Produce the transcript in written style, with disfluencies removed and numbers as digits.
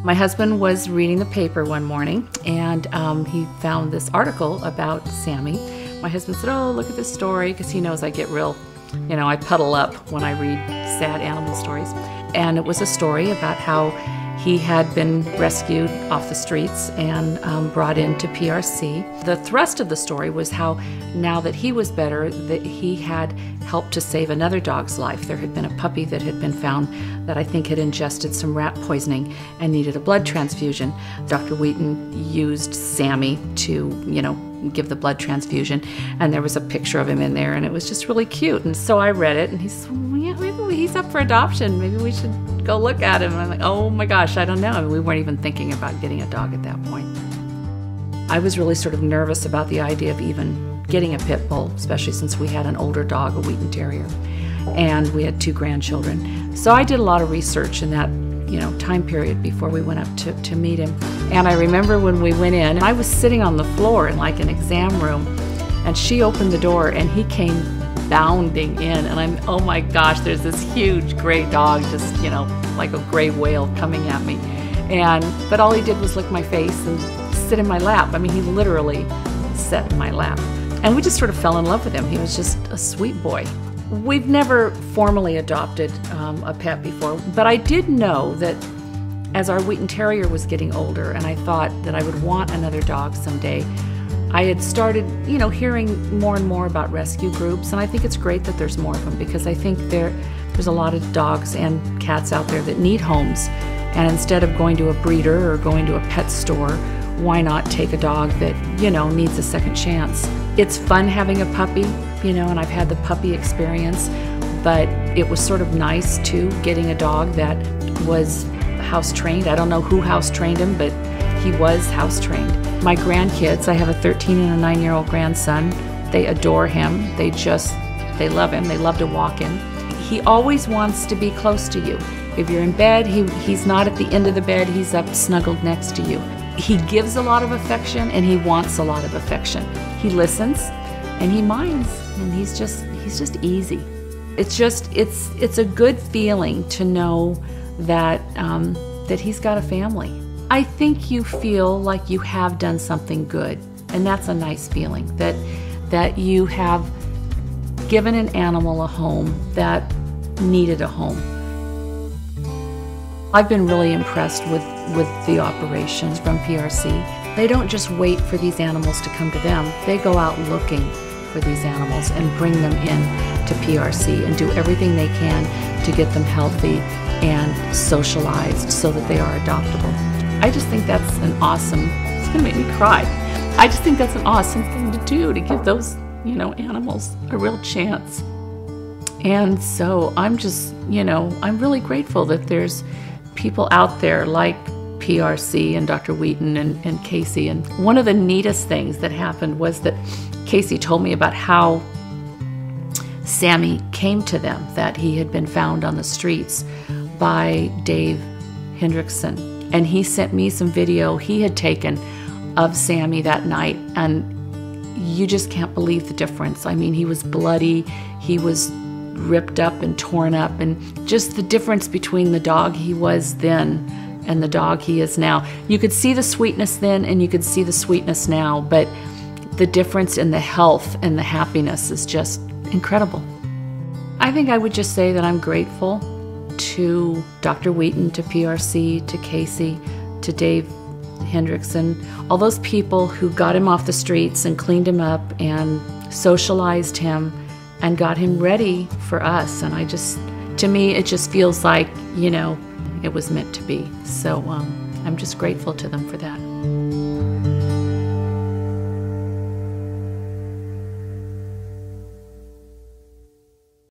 My husband was reading the paper one morning, and he found this article about Sammy. My husband said, "Oh, look at this story," because he knows I get real, I puddle up when I read sad animal stories. And it was a story about how he had been rescued off the streets and brought into PRC. The thrust of the story was how now that he was better, that he had helped to save another dog's life. There had been a puppy that had been found that I think had ingested some rat poisoning and needed a blood transfusion. Dr. Wheaton used Sammy to, give the blood transfusion, and there was a picture of him in there, and it was just really cute. And so I read it, and he said, "Well, yeah, maybe he's up for adoption. Maybe we should go look at him." And I'm like, oh my gosh, I don't know. I mean, we weren't even thinking about getting a dog at that point. I was really sort of nervous about the idea of even getting a pit bull, especially since we had an older dog, a Wheaton Terrier, and we had 2 grandchildren. So I did a lot of research in that time period before we went up to meet him. And I remember when we went in, I was sitting on the floor in like an exam room, and she opened the door and he came bounding in, and I'm, oh my gosh, there's this huge gray dog just, like a gray whale coming at me. But all he did was lick my face and sit in my lap. I mean, he literally sat in my lap. And we just sort of fell in love with him. He was just a sweet boy. We've never formally adopted a pet before, but I did know that as our Wheaton Terrier was getting older and I thought that I would want another dog someday, I had started, hearing more and more about rescue groups, and I think it's great that there's more of them, because I think there's a lot of dogs and cats out there that need homes, and instead of going to a breeder or going to a pet store, why not take a dog that, needs a second chance? It's fun having a puppy, and I've had the puppy experience, but it was sort of nice too, getting a dog that was house trained. I don't know who house trained him, but he was house trained. My grandkids, I have a 13 and a 9-year-old grandson. They adore him. They love him. They love to walk him. He always wants to be close to you. If you're in bed, he's not at the end of the bed, he's up snuggled next to you. He gives a lot of affection and he wants a lot of affection. He listens and he minds, and he's just easy. It's a good feeling to know that that he's got a family. I think you feel like you have done something good, and that's a nice feeling, that you have given an animal a home that needed a home. I've been really impressed with the operations from PRC. They don't just wait for these animals to come to them. They go out looking for these animals and bring them in to PRC and do everything they can to get them healthy and socialized so that they are adoptable. I just think that's an awesome, it's gonna make me cry. I just think that's an awesome thing to do, to give those, animals a real chance. And so I'm just, I'm really grateful that there's people out there like PRC and Dr. Wheaton and Casey. And one of the neatest things that happened was that Casey told me about how Sammy came to them, that he had been found on the streets by Dave Hendrickson. And he sent me some video he had taken of Sammy that night, and you just can't believe the difference. I mean, he was bloody, he was ripped up and torn up, and just the difference between the dog he was then and the dog he is now. You could see the sweetness then and you could see the sweetness now, but the difference in the health and the happiness is just incredible. I think I would just say that I'm grateful to Dr. Wheaton, to PRC, to Casey, to Dave Hendrickson, all those people who got him off the streets and cleaned him up and socialized him and got him ready for us. And to me, it just feels like, it was meant to be. So I'm just grateful to them for that.